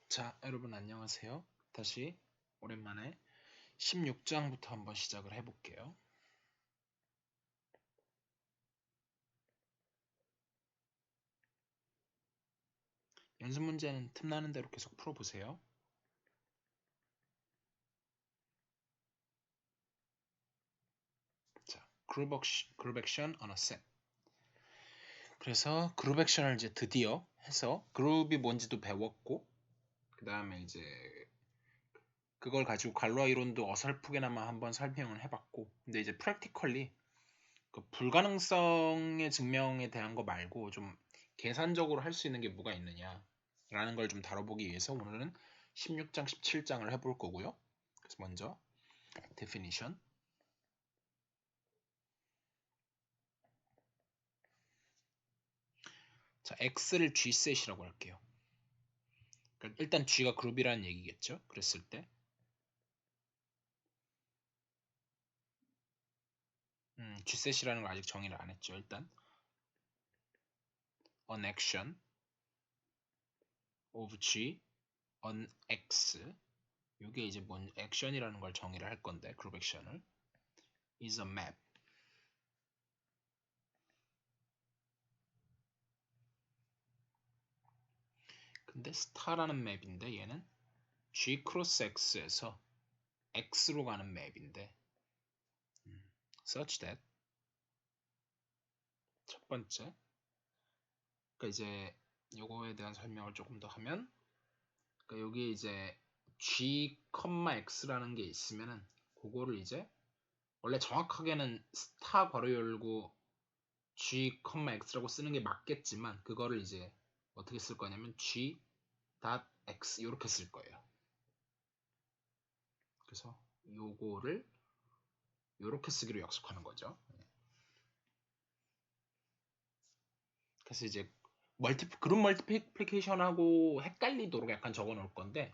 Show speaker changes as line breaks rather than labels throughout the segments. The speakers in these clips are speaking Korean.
자, 여러분 안녕하세요. 다시 오랜만에 16장부터 한번 시작을 해볼게요. 연습 문제는 틈나는 대로 계속 풀어보세요. 자, 그룹 액션 on a set. 그래서 그룹 액션을 이제 드디어 해서 그룹이 뭔지도 배웠고, 그 다음에 이제 그걸 가지고 갈로아 이론도 어설프게나마 한번 설명을 해봤고, 근데 이제 프랙티컬리 그 불가능성의 증명에 대한 거 말고 좀 계산적으로 할 수 있는 게 뭐가 있느냐라는 걸 좀 다뤄보기 위해서 오늘은 16장, 17장을 해볼 거고요. 그래서 먼저 definition. 자, X를 G셋이라고 할게요. 그러니까 일단 G가 그룹이라는 얘기겠죠. 그랬을 때 G셋이라는 걸 아직 정의를 안 했죠. 일단 an action of G on X, 이게 이제 뭔 액션이라는 걸 정의를 할 건데, 그룹 액션을 is a map. 근데 스타라는 맵인데 얘는 G 크로스 X에서 X로 가는 맵인데 such that 첫 번째, 그러니까 이제 요거에 대한 설명을 조금 더 하면, 그러니까 여기 이제 G, X라는 게 있으면은 그거를 이제 원래 정확하게는 스타 괄호 열고 G, X라고 쓰는 게 맞겠지만 그거를 이제 어떻게 쓸 거냐면 G, X 이렇게 쓸 거예요. 그래서 요거를 이렇게 쓰기로 약속하는 거죠. 그래서 이제 그룹 멀티플리케이션하고 헷갈리도록 약간 적어 놓을 건데,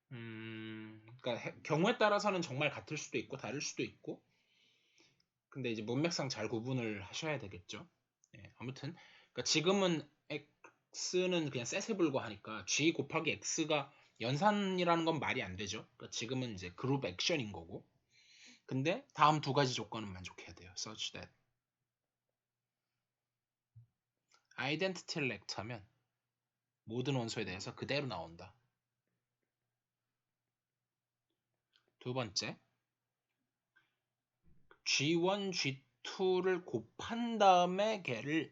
그러니까 경우에 따라서는 정말 같을 수도 있고 다를 수도 있고, 근데 이제 문맥상 잘 구분을 하셔야 되겠죠. 예, 아무튼 그러니까 지금은 x는 그냥 셋에 불과하니까 g 곱하기 x가 연산이라는 건 말이 안 되죠. 그러니까 지금은 이제 그룹 액션인 거고, 근데 다음 두 가지 조건은 만족해야 돼요. such that identity를 액트하면 모든 원소에 대해서 그대로 나온다. 두 번째, G1, G2를 곱한 다음에 걔를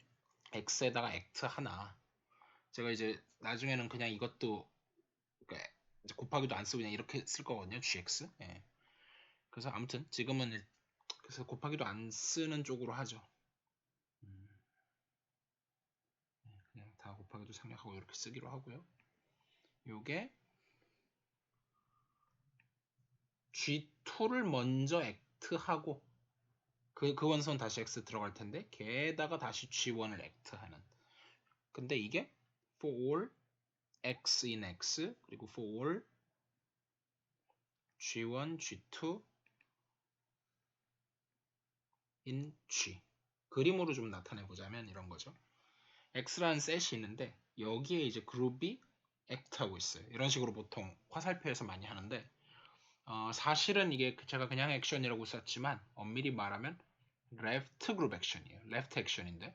X에다가 액트 하나. 제가 이제 나중에는 그냥 이것도 그러니까 이제 곱하기도 안 쓰고 그냥 이렇게 쓸 거거든요. GX. 예. 그래서 아무튼 지금은 그래서 곱하기도 안 쓰는 쪽으로 하죠. 그냥 다 곱하기도 생략하고 이렇게 쓰기로 하고요. 요게 G2를 먼저 액트하고 그 원소는 다시 X 들어갈 텐데 걔에다가 다시 G1을 액트하는. 근데 이게 for all X in X 그리고 for all G1, G2 in G. 그림으로 좀 나타내 보자면 이런 거죠. X라는 셋이 있는데 여기에 이제 그룹이 액트하고 있어요. 이런 식으로 보통 화살표에서 많이 하는데 사실은 이게 제가 그냥 액션이라고 썼지만 엄밀히 말하면 레프트 그룹 액션이에요. 레프트 액션인데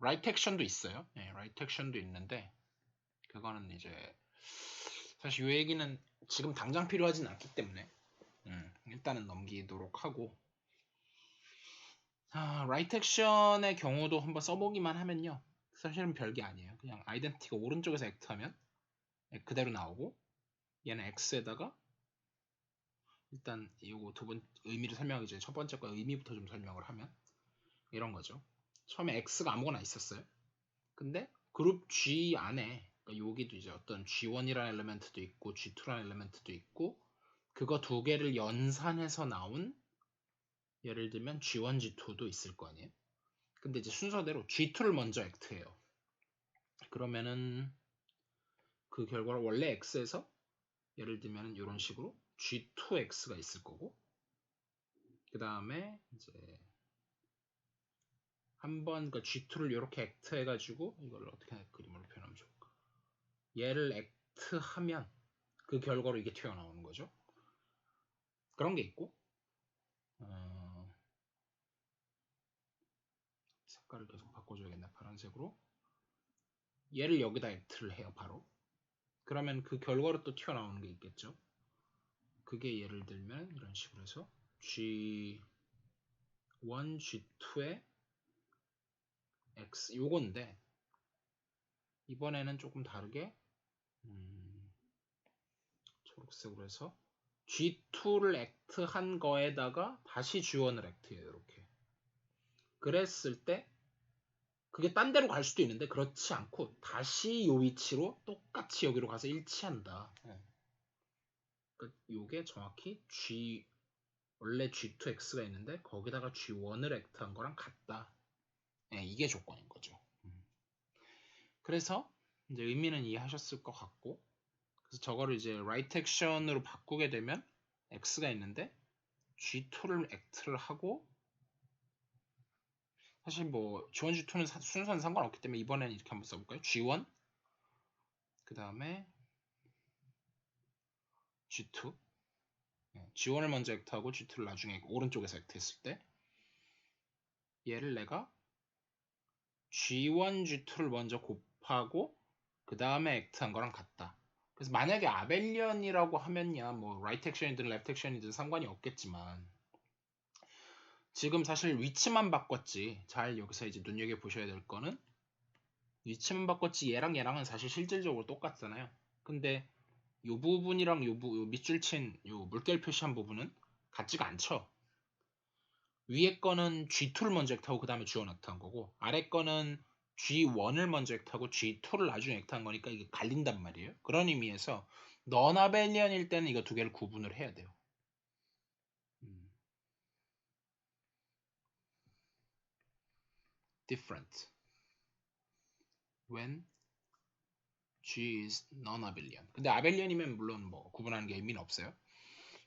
라이트 액션도 있어요. 네, 라이트 액션도 있는데 그거는 이제 사실 이 얘기는 지금 당장 필요하진 않기 때문에 일단은 넘기도록 하고, 라이트 액션의 경우도 한번 써보기만 하면요, 사실은 별게 아니에요. 그냥 아이덴티티가 오른쪽에서 액트하면 그대로 나오고, 얘는 X에다가 일단 이거 두 번 의미를 설명하기 전에 첫 번째 거 의미부터 좀 설명을 하면 이런 거죠. 처음에 X가 아무거나 있었어요. 근데 그룹 G 안에, 그러니까 여기도 이제 어떤 G1이라는 엘리멘트도 있고 G2라는 엘리멘트도 있고, 그거 두 개를 연산해서 나온, 예를 들면 G1, G2도 있을 거 아니에요. 근데 이제 순서대로 G2를 먼저 액트해요. 그러면은 그 결과를 원래 X에서 예를 들면 이런 식으로 G2X가 있을 거고, 그 다음에 이제 한번 그 G2를 이렇게 액트 해가지고 이걸 어떻게 그림으로 표현하면 좋을까? 얘를 act하면 그 결과로 이게 튀어나오는 거죠. 그런 게 있고 색깔을 계속 바꿔줘야겠네. 파란색으로. 얘를 여기다 act를 해요. 바로. 그러면 그 결과로 또 튀어나오는 게 있겠죠. 그게 예를 들면 이런 식으로 해서 G1, G2의 X 요건데 이번에는 조금 다르게 초록색으로 해서 G2를 act한 거에다가 다시 G1을 act해요. 이렇게. 그랬을 때 그게 딴 데로 갈 수도 있는데 그렇지 않고 다시 요 위치로 똑같이 여기로 가서 일치한다. 그러니까 요게 정확히 원래 G2X가 있는데 거기다가 G1을 act한 거랑 같다. 이게 조건인 거죠. 그래서 이제 의미는 이해하셨을 것 같고 그래서 저거를 이제 write action으로 바꾸게 되면 X가 있는데 G2를 act를 하고 사실 뭐 G1, G2는 순서는 상관없기 때문에 이번에는 이렇게 한번 써볼까요? G1 그 다음에 G2 G1을 먼저 액트하고 G2를 나중에 오른쪽에서 액트했을 때 얘를 내가 G1, G2를 먼저 곱하고 그 다음에 액트한 거랑 같다. 그래서 만약에 아벨리언이라고 하면야 뭐 라이트 액션이든 레프트 액션이든 상관이 없겠지만 지금 사실 위치만 바꿨지. 잘 여기서 이제 눈여겨보셔야 될 거는 위치만 바꿨지 얘랑 얘랑은 사실 실질적으로 똑같잖아요. 근데 요 부분이랑 요 밑줄 친 요 물결 표시한 부분은 같지가 않죠. 위에 거는 G2를 먼저 액트하고 그 다음에 G1 액트한 거고 아래 거는 G1을 먼저 액트하고 G2를 나중에 액트한 거니까 이게 갈린단 말이에요. 그런 의미에서 너나벨리언일 때는 이거 두 개를 구분을 해야 돼요. different when G is non-abelian. 근데 아벨리언이면 물론 뭐 구분하는 게 의미는 없어요.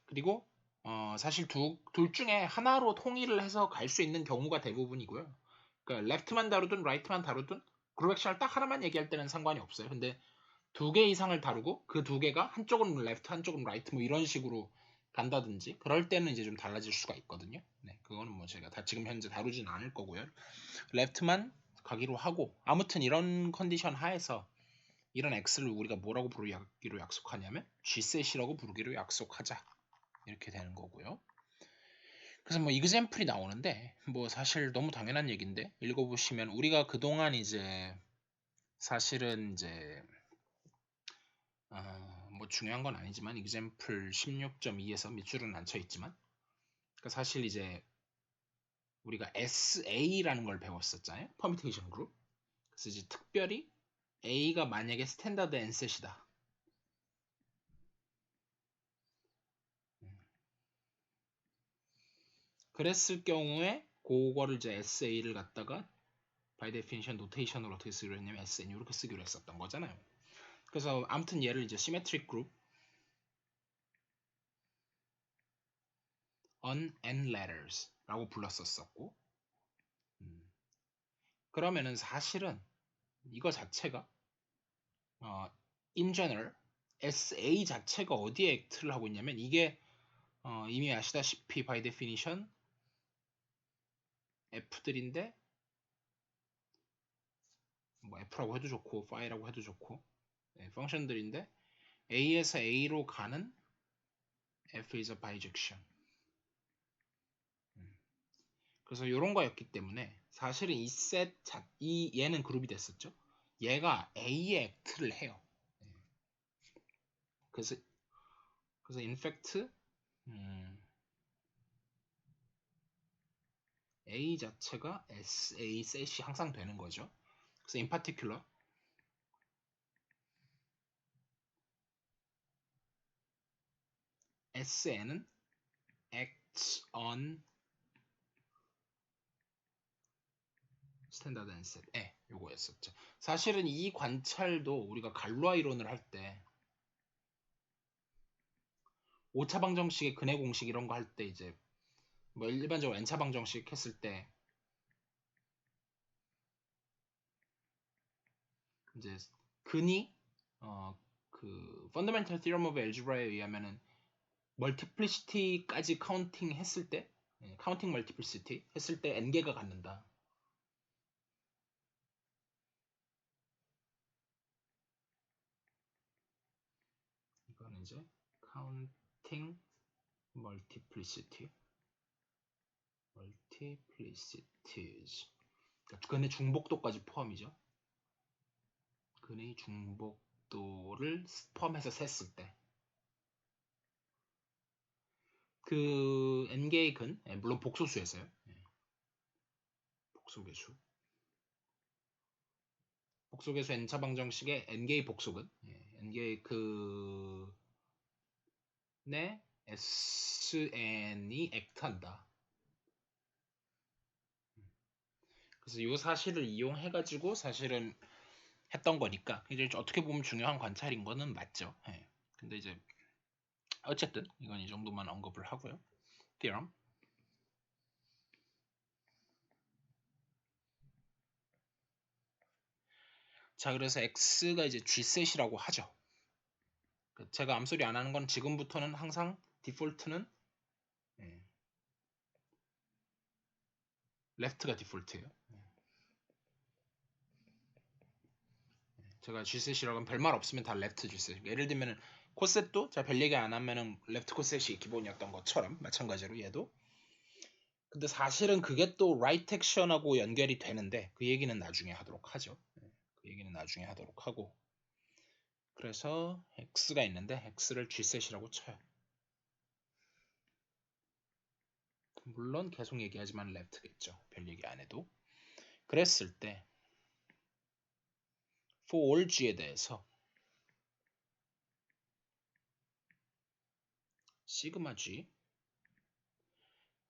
그리고 사실 둘 중에 하나로 통일을 해서 갈 수 있는 경우가 대부분이고요. 그러니까 left만 다루든 right만 다루든 그룹 액션을 딱 하나만 얘기할 때는 상관이 없어요. 근데 두 개 이상을 다루고 그 두 개가 한쪽은 left, 한쪽은 right 뭐 이런 식으로 간다든지 그럴 때는 이제 좀 달라질 수가 있거든요. 네, 그거는 뭐 제가 지금 현재 다루진 않을 거고요. left만 가기로 하고 아무튼 이런 컨디션 하에서 이런 x를 우리가 뭐라고 부르기로 약속하냐면 g셋이라고 부르기로 약속하자 이렇게 되는 거고요. 그래서 뭐 example이 나오는데 뭐 사실 너무 당연한 얘기인데 읽어보시면 우리가 그동안 이제 사실은 이제 뭐 중요한 건 아니지만 example 16.2에서 밑줄은 안 쳐 있지만 그러니까 사실 이제 우리가 SA라는 걸 배웠었잖아요. 퍼뮤테이션 그룹. 그래서 이제 특별히 A가 만약에 스탠다드 N셋이다. 그랬을 경우에 그거를 이제 SA를 갖다가 by definition 노테이션으로 어떻게 쓰기로 했냐면 SN 이렇게 쓰기로 했었던 거잖아요. 그래서 아무튼 얘를 이제 symmetric group on n letters 라고 불렀었고 그러면은 사실은 이거 자체가 in general SA 자체가 어디에 act를 하고 있냐면 이게 이미 아시다시피 by definition F들인데 뭐 F라고 해도 좋고 phi라고 해도 좋고 펑션들인데 A에서 A로 가는 F is a bijection. 그래서 이런 거였기 때문에 사실은 얘는 그룹이 됐었죠. 얘가 A에 act를 해요. 그래서 in fact A 자체가 SA 셋이 항상 되는 거죠. 그래서 in particular SN은 acts on 스탠다드 앤셋 요거였었죠. 사실은 이 관찰도 우리가 갈로아 이론을 할 때 5차 방정식의 근해 공식 이런 거 할 때 이제 뭐 일반적으로 n차 방정식 했을 때 이제 근이 그 Fundamental Theorem of Algebra에 의하면은 멀티플리시티까지 카운팅 했을 때, 카운팅 멀티플리시티 했을 때 n개가 갖는다. 이거는 이제 카운팅 멀티플리시티즈. 그러니까 근의 중복도까지 포함이죠. 근의 중복도를 포함해서 셌을 때. 그 n개의 근, 물론 복소수에서요. 복소계수. 복소계수 n차 방정식의 n개의 복소근, n개의 근의 sn이 액트한다. 그래서 이 사실을 이용해가지고 사실은 했던 거니까 이제 어떻게 보면 중요한 관찰인 거는 맞죠. 근데 이제 어쨌든 이건 이 정도만 언급을 하고요. theorem. 자, 그래서 x가 이제 g셋이라고 하죠. 제가 암소리 안 하는 건 지금부터는 항상 디폴트는 left가 디폴트예요. 제가 g셋이라고 하면 별말 없으면 다 left g셋. 예를 들면은 코셋도 제가 별 얘기 안 하면은 left 코셋이 기본이었던 것처럼 마찬가지로 얘도. 근데 사실은 그게 또 right action하고 연결이 되는데 그 얘기는 나중에 하도록 하죠. 그 얘기는 나중에 하도록 하고. 그래서 x가 있는데 x를 g셋이라고 쳐요. 물론 계속 얘기하지만 left겠죠. 별 얘기 안 해도. 그랬을 때 for all g에 대해서 시그마 g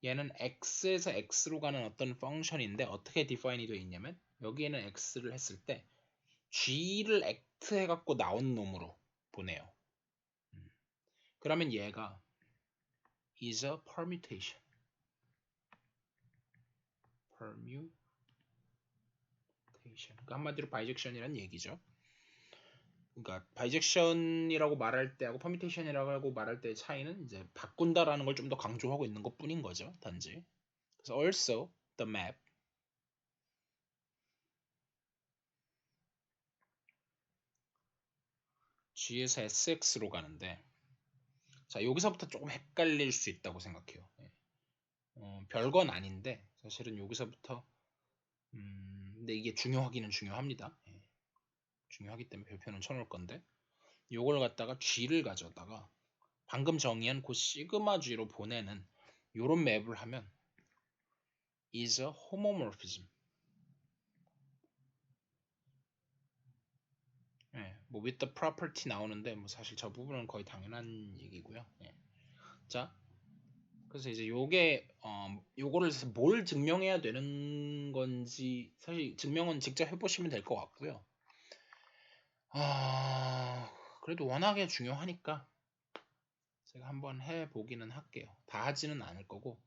얘는 x에서 x로 가는 어떤 펑션인데 어떻게 디파인이 되어 있냐면 여기에는 x를 했을 때 g를 act 해갖고 나온 놈으로 보내요. 그러면 얘가 is a permutation. 그러니까 한마디로 바이젝션이란 얘기죠. 그러니까 바이젝션이라고 말할 때하고 퍼뮤테이션이라고 말할 때의 차이는 이제 바꾼다라는 걸 좀 더 강조하고 있는 것뿐인 거죠. 단지. 그래서 also the map G에서 SX로 가는데 자 여기서부터 조금 헷갈릴 수 있다고 생각해요. 별건 아닌데 사실은 여기서부터 근데 이게 중요하기는 중요합니다. 중요하기 때문에 별표는 쳐놓을 건데 요걸 갖다가 G를 가져다가 방금 정의한 그 시그마 G로 보내는 요런 맵을 하면 is a homomorphism. 뭐 with the property 나오는데 뭐 사실 저 부분은 거의 당연한 얘기고요. 자, 그래서 이제 요게 요거를 뭘 증명해야 되는 건지 사실 증명은 직접 해보시면 될 것 같고요. 그래도 워낙에 중요하니까 제가 한번 해보기는 할게요. 다 하지는 않을 거고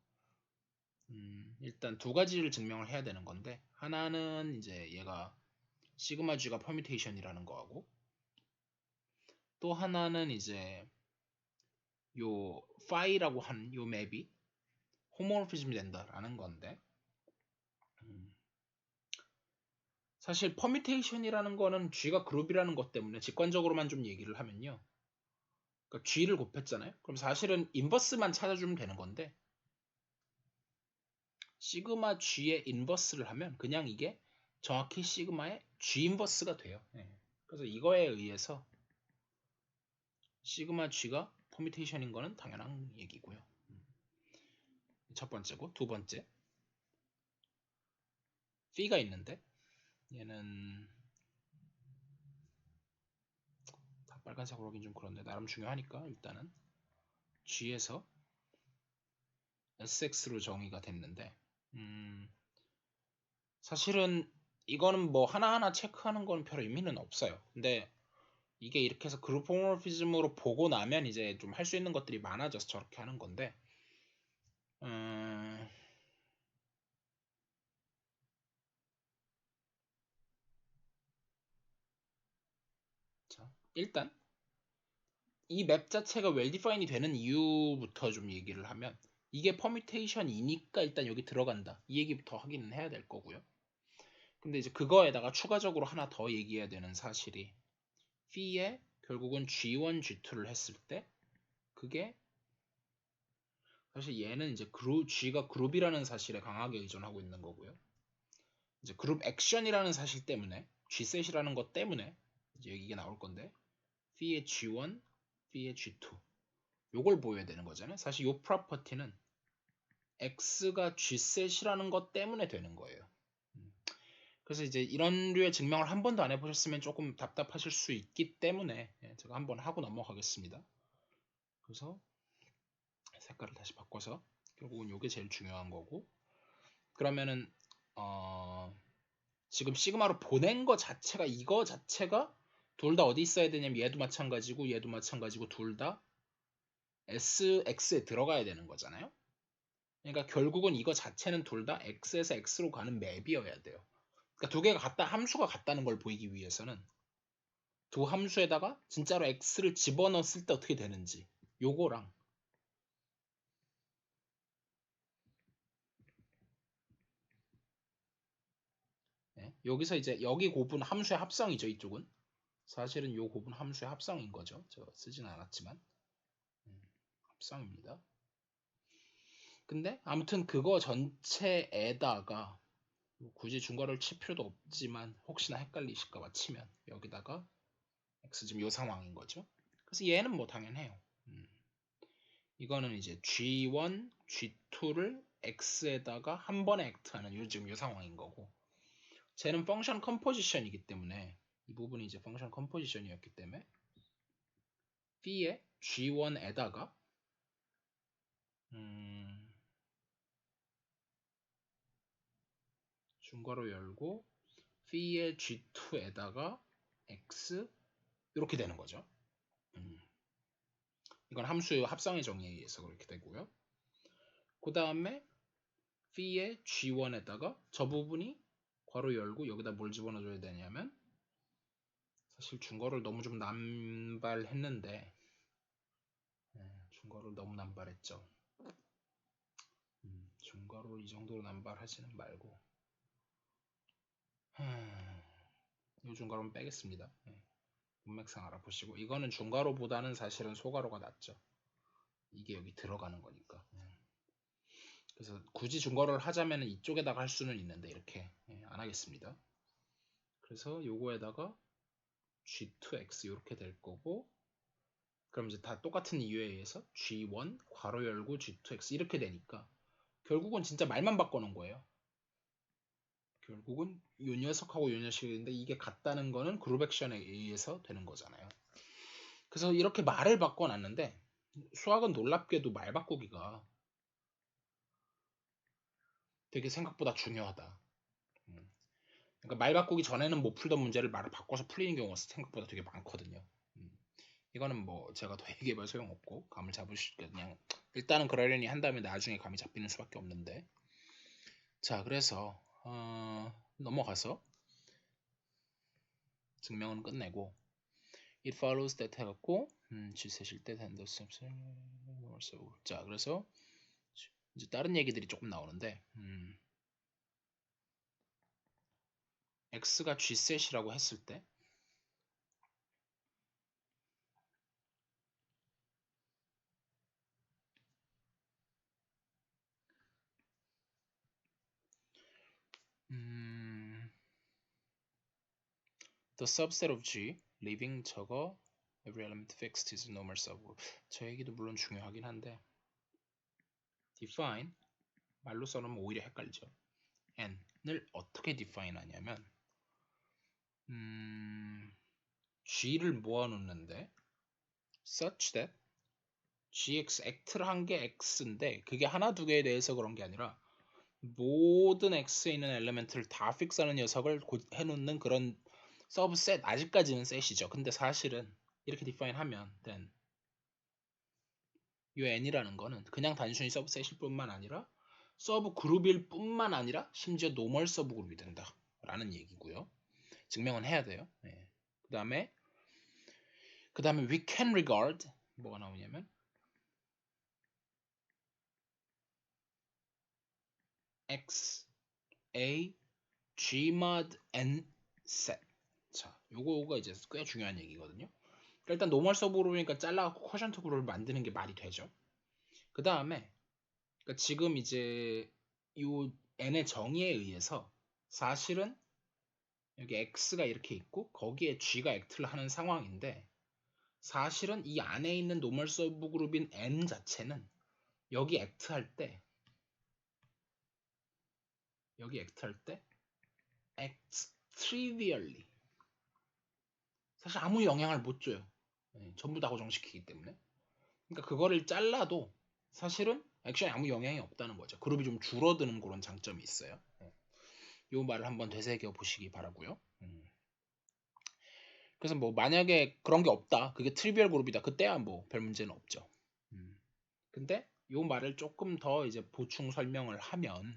일단 두 가지를 증명을 해야 되는 건데 하나는 이제 얘가 시그마 G가 퍼뮤테이션이라는 거하고 또 하나는 이제 요 파이라고 하는 요 맵이 호모모피즘이 된다라는 건데 사실 퍼뮤테이션이라는 거는 G가 그룹이라는 것 때문에 직관적으로만 좀 얘기를 하면요. 그러니까 G를 곱했잖아요. 그럼 사실은 인버스만 찾아주면 되는 건데 시그마 G의 인버스를 하면 그냥 이게 정확히 시그마의 G 인버스가 돼요. 그래서 이거에 의해서 시그마 G가 퍼뮤테이션인 거는 당연한 얘기고요. 첫 번째고 두 번째 P가 있는데 얘는 다 빨간색으로 하긴 좀 그런데 나름 중요하니까 일단은 G에서 SX로 정의가 됐는데 사실은 이거는 뭐 하나하나 체크하는 건 별 의미는 없어요. 근데 이게 이렇게 해서 그룹 호모모피즘으로 보고 나면 이제 좀 할 수 있는 것들이 많아져서 저렇게 하는 건데 자, 일단 이 맵 자체가 well-defined이 되는 이유부터 좀 얘기를 하면 이게 퍼뮤테이션이니까 일단 여기 들어간다. 이 얘기부터 확인은 해야 될 거고요. 근데 이제 그거에다가 추가적으로 하나 더 얘기해야 되는 사실이 phi에 결국은 G1, G2를 했을 때 그게 사실 얘는 이제 G가 그룹이라는 사실에 강하게 의존하고 있는 거고요. 이제 그룹 액션이라는 사실 때문에 G셋이라는 것 때문에 이제 이게 나올 건데 phi의 G1, phi의 G2 요걸 보여야 되는 거잖아요. 사실 요 프로퍼티는 X가 G셋이라는 것 때문에 되는 거예요. 그래서 이제 이런 류의 증명을 한 번도 안 해보셨으면 조금 답답하실 수 있기 때문에 제가 한번 하고 넘어가겠습니다. 그래서 색깔을 다시 바꿔서 결국은 이게 제일 중요한 거고 그러면은 지금 시그마로 보낸 거 자체가 이거 자체가 둘 다 어디 있어야 되냐면 얘도 마찬가지고 둘 다 SX에 들어가야 되는 거잖아요. 그러니까 결국은 이거 자체는 둘 다 X에서 X로 가는 맵이어야 돼요. 그러니까 두 개가 같다 함수가 같다는 걸 보이기 위해서는 두 함수에다가 진짜로 x를 집어넣었을 때 어떻게 되는지 요거랑 여기서 이제 여기 고분 함수의 합성이죠. 이쪽은 사실은 요 고분 함수의 합성인 거죠. 제가 쓰진 않았지만 합성입니다. 근데 아무튼 그거 전체에다가 굳이 중괄호를 칠 필요도 없지만 혹시나 헷갈리실까봐 치면 여기다가 x 지금 요 상황인 거죠. 그래서 얘는 뭐 당연해요. 이거는 이제 G1, G2를 X에다가 한 번에 액트하는 지금 이 상황인 거고 쟤는 펑션 컴포지션이기 때문에 이 부분이 이제 펑션 컴포지션이었기 때문에 p의 G1에다가 중괄호 열고 p의 G2에다가 X 이렇게 되는 거죠. 이건 함수의 합성의 정의에 의해서 그렇게 되고요. 그 다음에 p의 G1에다가 저 부분이 괄호 열고 여기다 뭘 집어넣어줘야 되냐면 사실 중괄호를 너무 좀 남발했는데 중괄호를 너무 남발했죠. 중괄호 이 정도로 남발하지는 말고 이 중괄호는 빼겠습니다. 문맥상 알아보시고 이거는 중괄호보다는 사실은 소괄호가 낫죠. 이게 여기 들어가는 거니까. 그래서 굳이 중괄호를 하자면 이쪽에다가 할 수는 있는데 이렇게 안 하겠습니다. 그래서 요거에다가 G2X 이렇게 될 거고 그럼 이제 다 똑같은 이유에 의해서 G1 괄호 열고 G2X 이렇게 되니까 결국은 진짜 말만 바꿔놓은 거예요. 결국은 요 녀석하고 요 녀석인데 이게 같다는 거는 그룹 액션에 의해서 되는 거잖아요. 그래서 이렇게 말을 바꿔놨는데 수학은 놀랍게도 말 바꾸기가 되게 생각보다 중요하다. 그러니까 말 바꾸기 전에는 못 풀던 문제를 말을 바꿔서 풀리는 경우가 생각보다 되게 많거든요. 이거는 뭐 제가 더 얘기해봐야 소용없고 감을 잡으실 그냥 일단은 그러려니 한 다음에 나중에 감이 잡히는 수밖에 없는데 자 그래서 넘어가서 증명은 끝내고 it follows that 해갖고 G셋일 때 자 그래서 이제 다른 얘기들이 조금 나오는데 X가 G셋이라고 했을 때 the subset of G leaving 저거 every element fixed is normal subgroup 저 얘기도 물론 중요하긴 한데 define 말로 써놓으면 오히려 헷갈리죠. n을 어떻게 define 하냐면 G를 모아놓는데 such that gx act를 한 게 x인데 그게 하나 두 개에 대해서 그런 게 아니라 모든 x에 있는 엘리멘트를 다 픽스하는 녀석을 해놓는 그런 서브셋 아직까지는 셋이죠. 근데 사실은 이렇게 define 하면 then 이 n이라는 거는 그냥 단순히 서브셋일 뿐만 아니라 서브 그룹일 뿐만 아니라 심지어 노멀 서브 그룹이 된다 라는 얘기고요. 증명은 해야 돼요. 그 다음에 그 다음에 we can regard 뭐가 나오냐면 x a gmod n set. 자, 요거가 이제 꽤 중요한 얘기거든요. 일단 노멀 서브그룹이니까 잘라갖고 쿼션트 그룹을 만드는 게 말이 되죠. 그 다음에 그러니까 지금 이제 요 n의 정의에 의해서 사실은 여기 x가 이렇게 있고 거기에 g가 act를 하는 상황인데 사실은 이 안에 있는 노멀 서브그룹인 n 자체는 여기 act할 때 acts trivially 사실 아무 영향을 못 줘요. 전부 다 고정시키기 때문에. 그러니까 그거를 잘라도 사실은 액션에 아무 영향이 없다는 거죠. 그룹이 좀 줄어드는 그런 장점이 있어요. 이 말을 한번 되새겨 보시기 바라고요. 그래서 뭐 만약에 그런 게 없다, 그게 트리비얼 그룹이다, 그때야 뭐 별 문제는 없죠. 근데 이 말을 조금 더 이제 보충 설명을 하면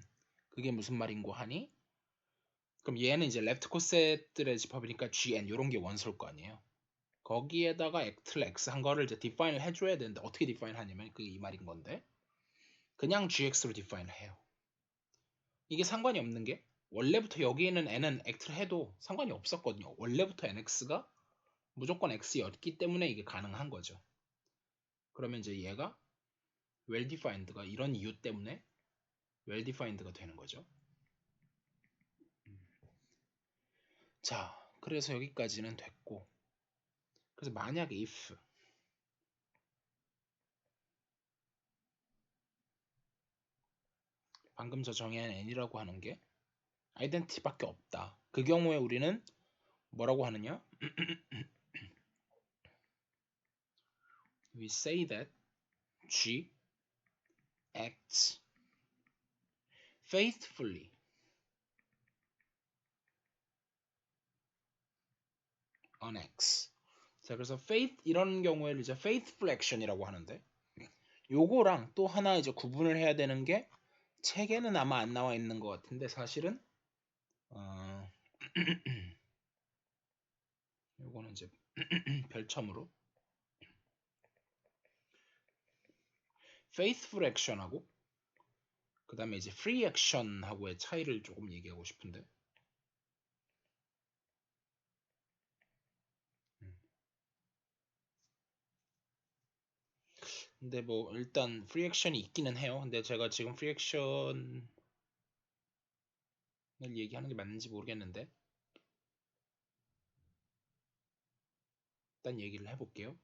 그게 무슨 말인고 하니, 그럼 얘는 이제 레프트 코셋들의 집합이니까 GN 이런 게 원소일 거 아니에요. 거기에다가 액트를 X 한 거를 이제 디파인을 해줘야 되는데 어떻게 디파인 하냐면 그게 이 말인 건데 그냥 GX로 디파인을 해요. 이게 상관이 없는 게 원래부터 여기 있는 N은 액트를 해도 상관이 없었거든요. 원래부터 NX가 무조건 X였기 때문에 이게 가능한 거죠. 그러면 이제 얘가 well-defined가 이런 이유 때문에 well-defined가 되는 거죠. 자, 그래서 여기까지는 됐고, 그래서 만약에 if 방금 저 정의한 n이라고 하는 게 아이덴티티밖에 없다. 그 경우에 우리는 뭐라고 하느냐? We say that G acts faithfully on X. 자, 그래서 faith 이런 경우에는 이제 faithful action이라고 하는데 요거랑 또 하나 이제 구분을 해야 되는 게 책에는 아마 안 나와 있는 것 같은데 사실은 요거는 이제 별첨으로 faithful action하고 그 다음에 이제 free action하고의 차이를 조금 얘기하고 싶은데 근데 뭐 일단 free action이 있기는 해요. 근데 제가 지금 free action을 얘기하는 게 맞는지 모르겠는데 일단 얘기를 해볼게요.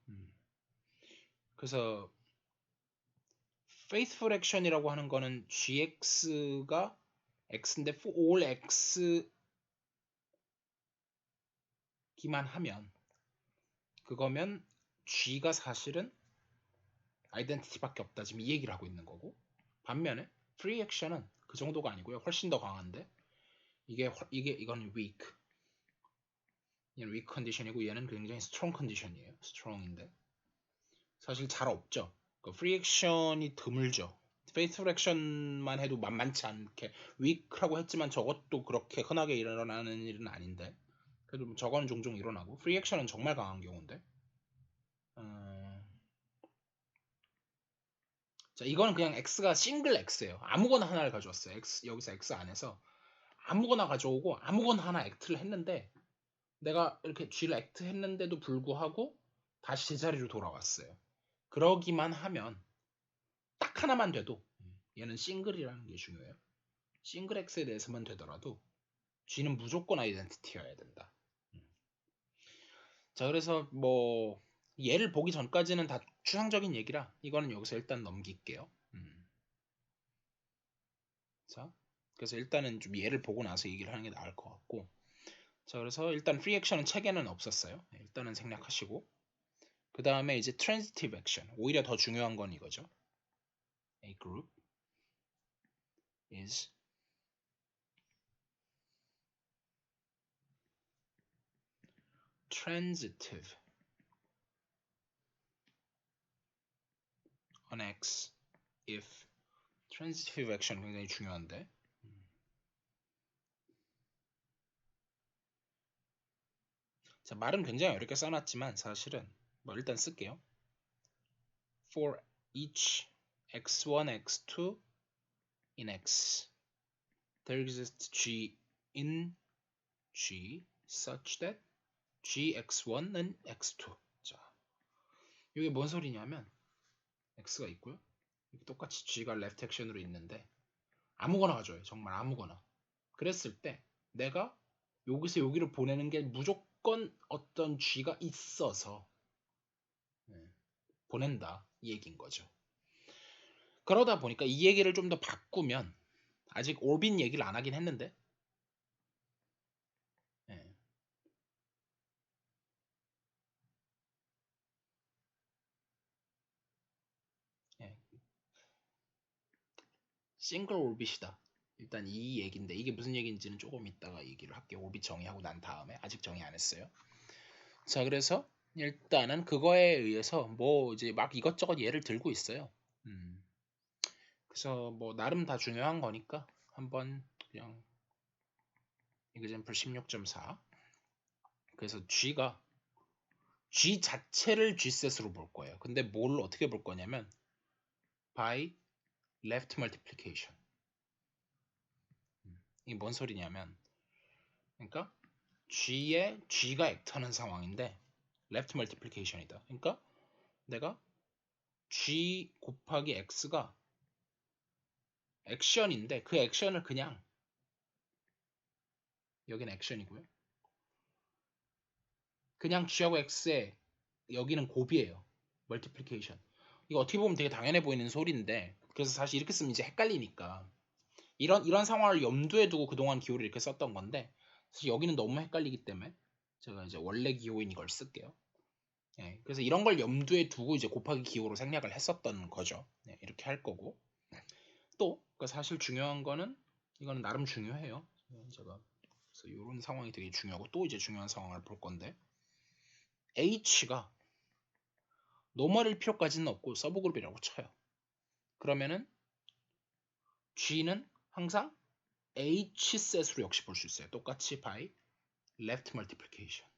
그래서 faithful action이라고 하는 거는 gx가 x인데 for all x 기만 하면 그거면 g가 사실은 아이덴티티밖에 없다 지금 이 얘기를 하고 있는 거고 반면에 free action은 그 정도가 아니고요. 훨씬 더 강한데 이건 weak 얘는 weak 컨디션이고 얘는 굉장히 strong 컨디션이에요. strong인데 사실 잘 없죠. 그 free action이 드물죠. faithful action만 해도 만만치 않게 weak라고 했지만 저것도 그렇게 흔하게 일어나는 일은 아닌데 그래도 저거는 종종 일어나고 free action은 정말 강한 경우인데 자 이거는 그냥 x가 싱글 x예요. 아무거나 하나를 가져왔어요. 여기서 x 안에서 아무거나 가져오고 아무거나 하나 액트를 했는데 내가 이렇게 g를 액트 했는데도 불구하고 다시 제자리로 돌아왔어요. 그러기만 하면 딱 하나만 돼도 얘는 싱글이라는 게 중요해요. 싱글 x에 대해서만 되더라도 g는 무조건 아이덴티티여야 된다. 자 그래서 뭐 얘를 보기 전까지는 다 추상적인 얘기라 이거는 여기서 일단 넘길게요. 자 그래서 일단은 좀 얘를 보고 나서 얘기를 하는 게 나을 것 같고 자 그래서 일단 free action은 책에는 없었어요. 일단은 생략하시고 그 다음에 이제 transitive action 오히려 더 중요한 건 이거죠. A group is transitive on X if transitive action 굉장히 중요한데 자 말은 굉장히 어렵게 써놨지만 사실은 뭐 일단 쓸게요. For each x1, x2 in x, there exists g in g such that gx1은 x2. 자, 이게 뭔 소리냐면 x가 있고요. 똑같이 g가 left action으로 있는데 아무거나 가져요. 정말 아무거나. 그랬을 때 내가 여기서 여기를 보내는 게 무조건 어떤 g가 있어서 보낸다 이 얘기인 거죠. 그러다 보니까 이 얘기를 좀 더 바꾸면 아직 오빈 얘기를 안 하긴 했는데 싱글 올빗이다. 일단 이 얘기인데 이게 무슨 얘기인지는 조금 이따가 얘기를 할게요. 올빗 정의하고 난 다음에 아직 정의 안 했어요. 자, 그래서 일단은 그거에 의해서 뭐 이제 막 이것저것 예를 들고 있어요. 그래서 뭐 나름 다 중요한 거니까 한번 그냥 example 16.4 그래서 G가 G 자체를 G셋으로 볼 거예요. 근데 뭘 어떻게 볼 거냐면 by left multiplication. 이게 뭔 소리냐면 그러니까 G에 G가 액터는 상황인데 left multiplication이다. 그러니까 내가 G 곱하기 X가 액션인데 그 액션을 그냥 여기는 액션이고요. 그냥 G하고 X에 여기는 곱이에요. 멀티플리케이션. 이거 어떻게 보면 되게 당연해 보이는 소리인데 그래서 사실 이렇게 쓰면 이제 헷갈리니까 이런 상황을 염두에 두고 그동안 기호를 이렇게 썼던 건데 사실 여기는 너무 헷갈리기 때문에 제가 이제 원래 기호인 이걸 쓸게요. 네, 그래서 이런 걸 염두에 두고 이제 곱하기 기호로 생략을 했었던 거죠. 네, 이렇게 할 거고 또 그러니까 사실 중요한 거는 이거는 나름 중요해요. 제가 그래서 이런 상황이 되게 중요하고 또 이제 중요한 상황을 볼 건데 H가 노멀일 필요까지는 없고 서브그룹이라고 쳐요. 그러면은 G는 항상 H셋으로 역시 볼 수 있어요. 똑같이 by left multiplication.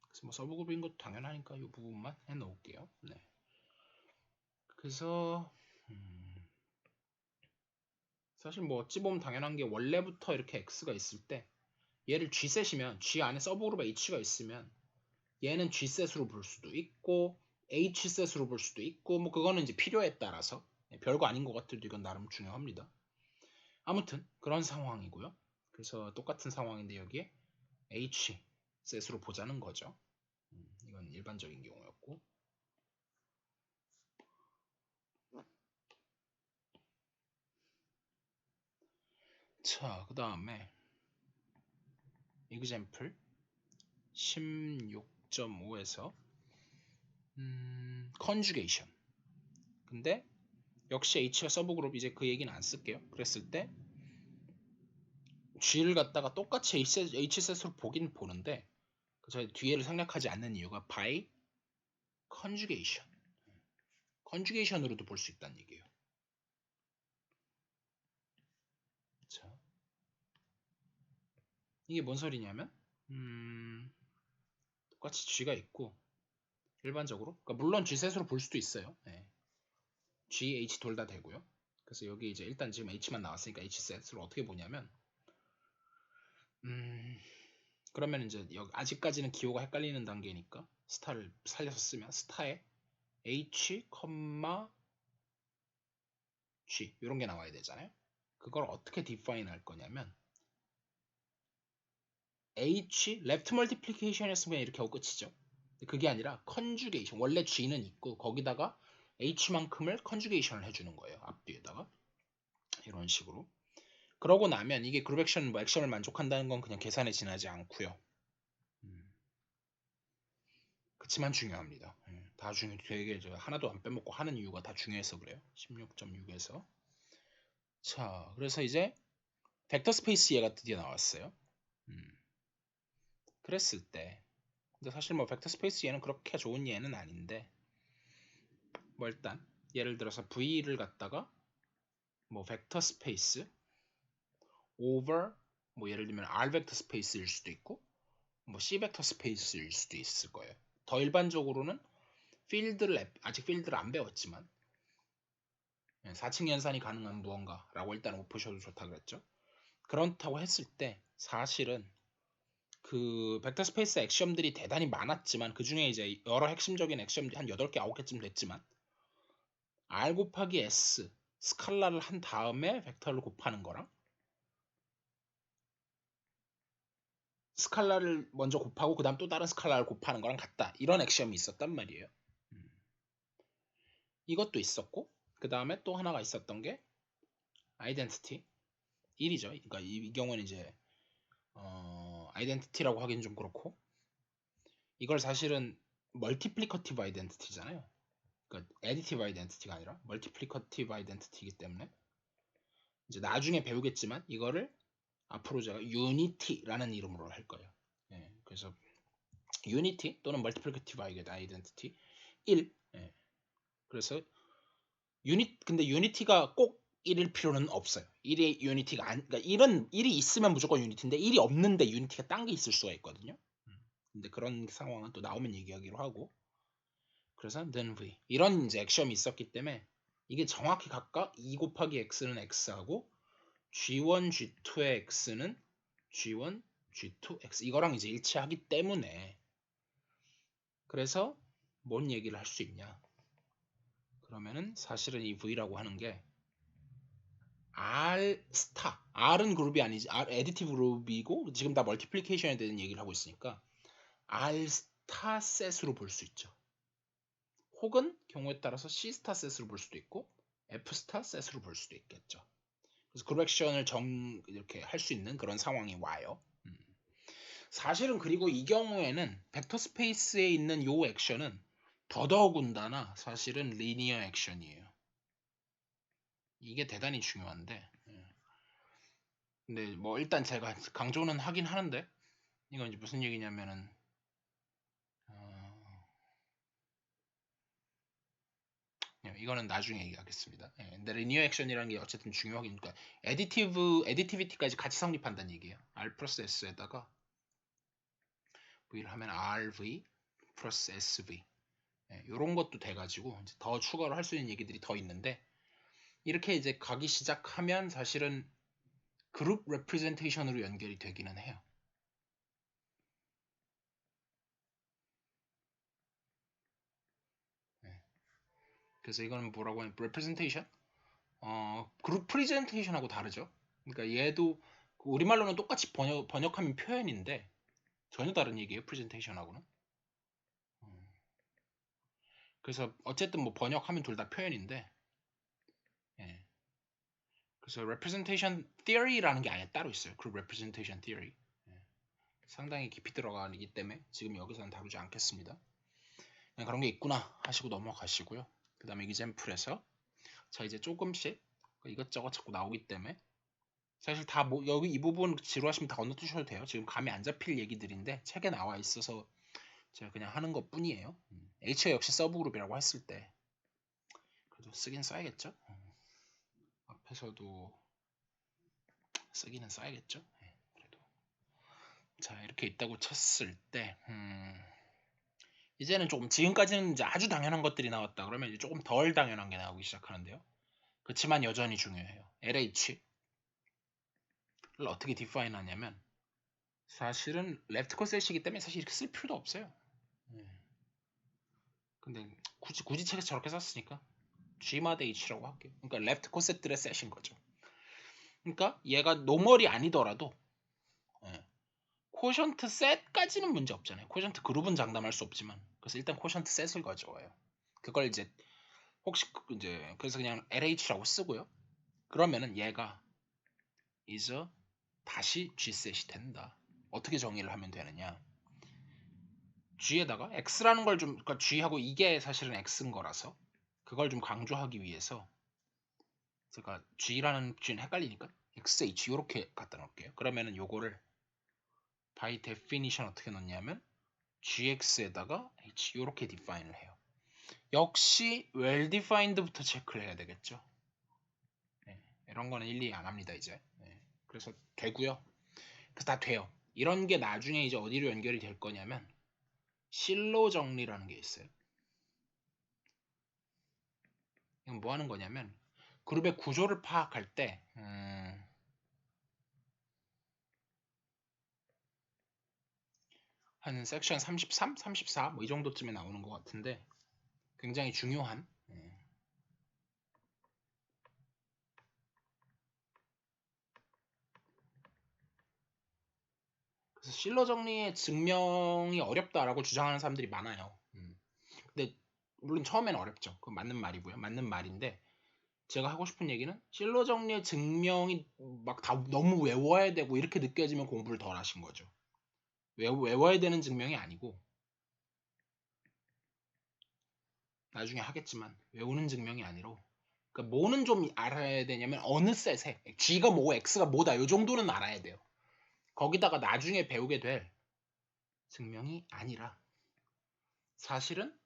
그래서 뭐 서브그룹인 것도 당연하니까 이 부분만 해놓을게요. 네. 그래서 사실 뭐 어찌 보면 당연한 게 원래부터 이렇게 X가 있을 때 얘를 G셋이면 G 안에 서브그룹 H가 있으면 얘는 G셋으로 볼 수도 있고 H셋으로 볼 수도 있고 뭐 그거는 이제 필요에 따라서 별거 아닌 것 같아도 이건 나름 중요합니다. 아무튼 그런 상황이고요. 그래서 똑같은 상황인데 여기에 H셋으로 보자는 거죠. 이건 일반적인 경우였고 자, 그 다음에 example 16.5에서 conjugation 근데 역시 H가 서브그룹 이제 그 얘기는 안 쓸게요. 그랬을 때 G를 갖다가 똑같이 H셋으로 보긴 보는데 저 뒤에를 생략하지 않는 이유가 by conjugation conjugation으로도 볼 수 있다는 얘기예요. 자, 이게 뭔 소리냐면 똑같이 G가 있고 일반적으로 그러니까 물론 G셋으로 볼 수도 있어요. 네. G, H 둘 다 되고요. 그래서 여기 이제 일단 지금 H만 나왔으니까 H셋으로 어떻게 보냐면 그러면 이제 여기 아직까지는 기호가 헷갈리는 단계니까 스타를 살려서 쓰면 스타에 H, G 이런 게 나와야 되잖아요. 그걸 어떻게 define 할 거냐면 H left multiplication 했으면 이렇게 하고 끝이죠. 그게 아니라 conjugation 원래 G는 있고 거기다가 H만큼을 conjugation을 해주는 거예요. 앞뒤에다가 이런 식으로. 그러고 나면 이게 그룹 액션 뭐 액션을 만족한다는 건 그냥 계산에 지나지 않고요. 그치만 중요합니다. 다 되게 하나도 안 빼먹고 하는 이유가 다 중요해서 그래요. 16.6에서 자, 그래서 이제 벡터 스페이스 얘가 드디어 나왔어요. 그랬을 때 근데 사실 뭐 벡터 스페이스 얘는 그렇게 좋은 얘는 아닌데 뭐 일단 예를 들어서 V를 갖다가 뭐 벡터 스페이스 over 뭐 예를 들면 R 벡터 스페이스일 수도 있고 뭐 C 벡터 스페이스일 수도 있을 거예요. 더 일반적으로는 아직 필드를 안 배웠지만 4층 연산이 가능한 무언가라고 일단 보셔도 좋다 그랬죠. 그렇다고 했을 때 사실은 그 벡터 스페이스 액시엄들이 대단히 많았지만 그 중에 이제 여러 핵심적인 액시엄들이 한 8개, 9개쯤 됐지만 R 곱하기 S 스칼라를 한 다음에 벡터를 곱하는 거랑 스칼라를 먼저 곱하고 그 다음 또 다른 스칼라를 곱하는 거랑 같다. 이런 액시엄이 있었단 말이에요. 이것도 있었고 그 다음에 또 하나가 있었던 게 아이덴티티 1이죠. 그러니까 이 경우는 이제 아이덴티티라고 하기는 좀 그렇고 이걸 사실은 멀티플리커티브 아이덴티티잖아요. 그러니까 애디티브 아이덴티티가 아니라 멀티플리커티브 아이덴티티이기 때문에 이제 나중에 배우겠지만 이거를 앞으로 제가 유니티라는 이름으로 할 거예요. 그래서 유니티 또는 멀티플리커티브 아이덴티티 1. 그래서 근데 유니티가 꼭 1일 필요는 없어요. 1이 유니티가 그러니까 1이 있으면 무조건 유니티인데 1이 없는데 유니티가 딴 게 있을 수가 있거든요. 근데 그런 상황은 또 나오면 얘기하기로 하고 그래서 then v 이런 이제 액션이 있었기 때문에 이게 정확히 각각 2 곱하기 x는 x하고 g1, g2의 x는 g1, g2, x 이거랑 이제 일치하기 때문에 그래서 뭔 얘기를 할 수 있냐 그러면은 사실은 이 v라고 하는 게 R 스타 R은 그룹이 아니지 R 애디티브 그룹이고 지금 다 멀티플리케이션에 대한 얘기를 하고 있으니까 R 스타 셋으로 볼 수 있죠. 혹은 경우에 따라서 C 스타 셋으로 볼 수도 있고 F 스타 셋으로 볼 수도 있겠죠. 그래서 그룹 액션을 이렇게 할 수 있는 그런 상황이 와요. 사실은 그리고 이 경우에는 벡터 스페이스에 있는 요 액션은 더더군다나 사실은 리니어 액션이에요. 이게 대단히 중요한데 근데 뭐 일단 제가 강조는 하긴 하는데 이건 이제 무슨 얘기냐면은 이거는 나중에 얘기하겠습니다. 근데 리니어 액션이라는 게 어쨌든 중요하긴 그러니까 애디티비티까지 같이 성립한다는 얘기예요. R 플러스 S에다가 V를 하면 RV 플러스 SV 이런 것도 돼가지고 이제 더 추가로 할 수 있는 얘기들이 더 있는데 이렇게 이제 가기 시작하면 사실은 그룹 레프레젠테이션으로 연결이 되기는 해요. 그래서 이거는 뭐라고 하면 representation? 그룹 프레젠테이션하고 다르죠. 그러니까 얘도 우리말로는 똑같이 번역하면 표현인데 전혀 다른 얘기예요. 프레젠테이션하고는. 그래서 어쨌든 뭐 번역하면 둘 다 표현인데 예. 그래서 representation theory라는 게 아예 따로 있어요. 그룹 representation theory. 상당히 깊이 들어가기 때문에 지금 여기서는 다루지 않겠습니다. 그런 게 있구나 하시고 넘어가시고요. 그 다음에 example에서 자 이제 조금씩 이것저것 자꾸 나오기 때문에 사실 다 뭐 여기 이 부분 지루하시면 다 건너뛰셔도 돼요. 지금 감이 안 잡힐 얘기들인데 책에 나와 있어서 제가 그냥 하는 것 뿐이에요. H가 역시 서브그룹이라고 했을 때 그래도 쓰긴 써야겠죠. 앞에서도 쓰기는 써야겠죠. 그래도 자 이렇게 있다고 쳤을 때 이제는 조금 지금까지는 이제 아주 당연한 것들이 나왔다 그러면 이제 조금 덜 당연한 게 나오기 시작하는데요. 그렇지만 여전히 중요해요. LH를 어떻게 디파인 하냐면 사실은 레프트 컷셋이기 때문에 사실 이렇게 쓸 필요도 없어요. 근데 굳이 책에서 저렇게 썼으니까 G마다 H라고 할게요. 그러니까 레프트 컷셋들의 셋인 거죠. 그러니까 얘가 노멀이 아니더라도 코션트 셋까지는 문제 없잖아요. 코션트 그룹은 장담할 수 없지만 그래서 일단 코션트 셋을 가져와요. 그걸 이제 혹시 이제 그래서 그냥 LH라고 쓰고요. 그러면은 얘가 이제 다시 G셋이 된다. 어떻게 정의를 하면 되느냐? G에다가 X라는 걸 좀 그러니까 G하고 이게 사실은 X인 거라서 그걸 좀 강조하기 위해서 제가 G라는 G는 헷갈리니까 XH 이렇게 갖다 놓을게요. 그러면은 요거를 by definition 어떻게 놓냐면 GX에다가 H 이렇게 디파인을 해요. 역시 well defined부터 체크를 해야 되겠죠. 이런 거는 일일이 안 합니다 이제. 그래서 되고요. 그래서 다 돼요. 이런 게 나중에 이제 어디로 연결이 될 거냐면 실로 정리라는 게 있어요. 이건 뭐 하는 거냐면 그룹의 구조를 파악할 때 한 섹션 33, 34 뭐 이 정도쯤에 나오는 것 같은데 굉장히 중요한 그래서 실러 정리의 증명이 어렵다라고 주장하는 사람들이 많아요. 근데 물론 처음에는 어렵죠. 그건 맞는 말이고요. 맞는 말인데 제가 하고 싶은 얘기는 실러 정리의 증명이 막 다 너무 외워야 되고 이렇게 느껴지면 공부를 덜 하신 거죠. 외워야 되는 증명이 아니고 나중에 하겠지만 외우는 증명이 아니라 그러니까 뭐는 좀 알아야 되냐면 어느 셋에 G가 뭐고 X가 뭐다 이 정도는 알아야 돼요. 거기다가 나중에 배우게 될 증명이 아니라 사실은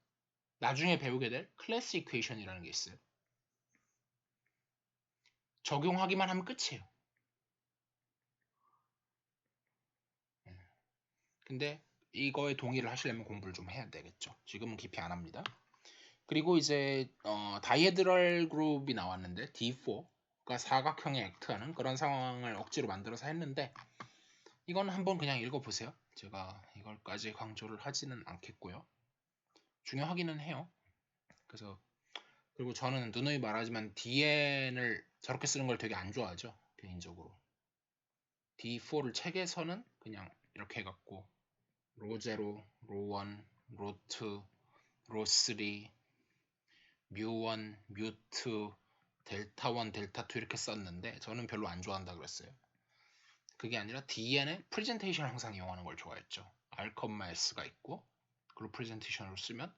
나중에 배우게 될 클래스 이퀘이션이라는 게 있어요. 적용하기만 하면 끝이에요. 근데 이거에 동의를 하시려면 공부를 좀 해야 되겠죠. 지금은 깊이 안 합니다. 그리고 이제 다이헤드럴 그룹이 나왔는데 D4가 사각형에 액트하는 그런 상황을 억지로 만들어서 했는데 이건 한번 그냥 읽어보세요. 제가 이걸까지 강조를 하지는 않겠고요. 중요하기는 해요. 그래서 그리고 저는 누누이 말하지만 DN을 저렇게 쓰는 걸 되게 안 좋아하죠. 개인적으로. D4를 책에서는 그냥 이렇게 해갖고 로0, 로1, 로2, 로3, 뮤1, 뮤2, 델타1, 델타2 이렇게 썼는데 저는 별로 안 좋아한다 그랬어요. 그게 아니라 DN의 프레젠테이션을 항상 이용하는 걸 좋아했죠. R, S가 있고 그리고 프레젠테이션으로 쓰면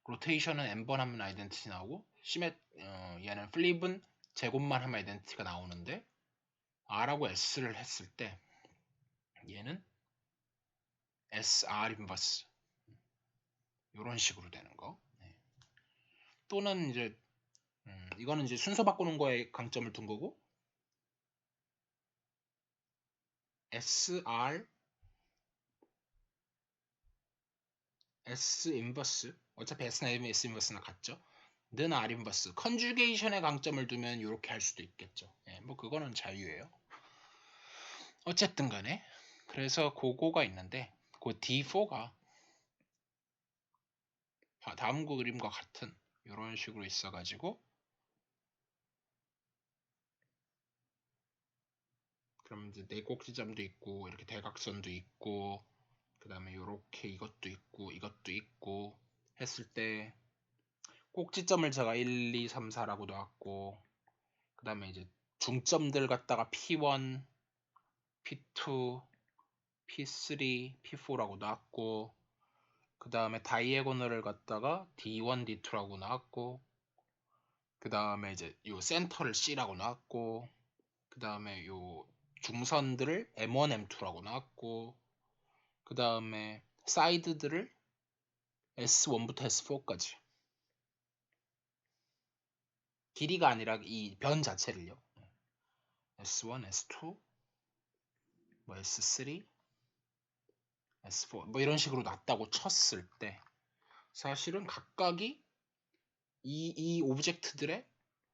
로테이션은 n번 하면 아이덴티티 나오고 얘는 플립은 제곱만 하면 아이덴티티가 나오는데 R하고 S를 했을 때 얘는 SR 인버스 이런 식으로 되는 거. 또는 이제 이거는 이제 순서 바꾸는 거에 강점을 둔 거고 SR S 인버스 어차피 S나 S 인버스나 같죠. 는 R 인버스 컨주게이션에 강점을 두면 이렇게 할 수도 있겠죠. 뭐 그거는 자유예요. 어쨌든 간에 그래서 그거가 있는데 그 D4가 다음 그림과 같은 이런 식으로 있어가지고 그럼 이제 네 꼭지점도 있고 이렇게 대각선도 있고 그 다음에 이렇게 이것도 있고 했을 때 꼭지점을 제가 1, 2, 3, 4라고 놨고 그 다음에 이제 중점들 갖다가 P1, P2, P3, P4라고 놨고 그 다음에 다이애고널을 갖다가 D1, D2라고 놨고 그 다음에 이제 요 센터를 C라고 놨고 그 다음에 요 중선들을 M1, M2라고 놨고 그 다음에 사이드들을 S1부터 S4까지 길이가 아니라 이 변 자체를요. S1, S2, 뭐 S3, S4 뭐 이런 식으로 놨다고 쳤을 때 사실은 각각이 이 오브젝트들의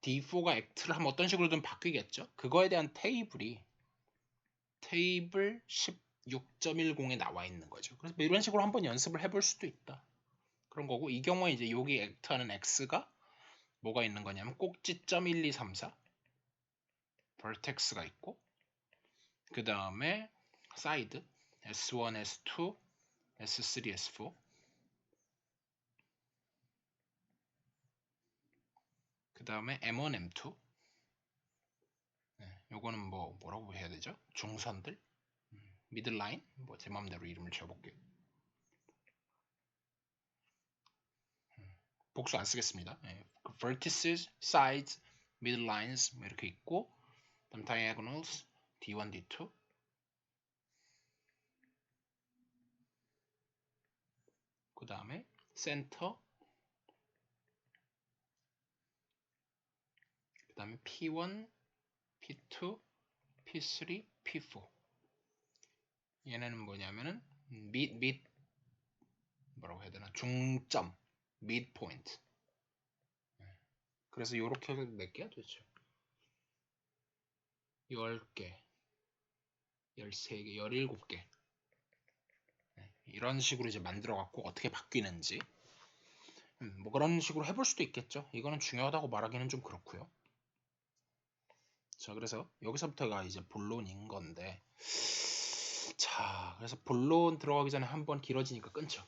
D4가 액트를 하면 어떤 식으로든 바뀌겠죠. 그거에 대한 테이블 16.10에 나와 있는 거죠. 그래서 뭐 이런 식으로 한번 연습을 해볼 수도 있다. 그런 거고 이 경우에 이제 여기 액트하는 X가 뭐가 있는 거냐면 꼭지점 1, 2, 3, 4 vertex가 있고 그 다음에 사이드 S1, S2, S3, S4 그 다음에 M1, M2 요거는 뭐라고 해야 되죠? 중선들 미들라인 뭐 제 마음대로 이름을 지어볼게요. 복수 안 쓰겠습니다. vertices, sides, midlines 뭐 이렇게 있고 그다음 diagonals D1, D2 그 다음에 center 그 다음에 P1, P2, P3, P4 얘네는 뭐냐면은 밑 뭐라고 해야 되나 중점 mid point. 그래서 요렇게 몇 개야 도대체? 10개, 13개, 17개. 이런 식으로 이제 만들어 갖고 어떻게 바뀌는지 뭐 그런 식으로 해볼 수도 있겠죠. 이거는 중요하다고 말하기는 좀 그렇고요. 자, 그래서 여기서부터가 이제 본론인 건데, 자, 그래서 본론 들어가기 전에 한번 길어지니까 끊죠.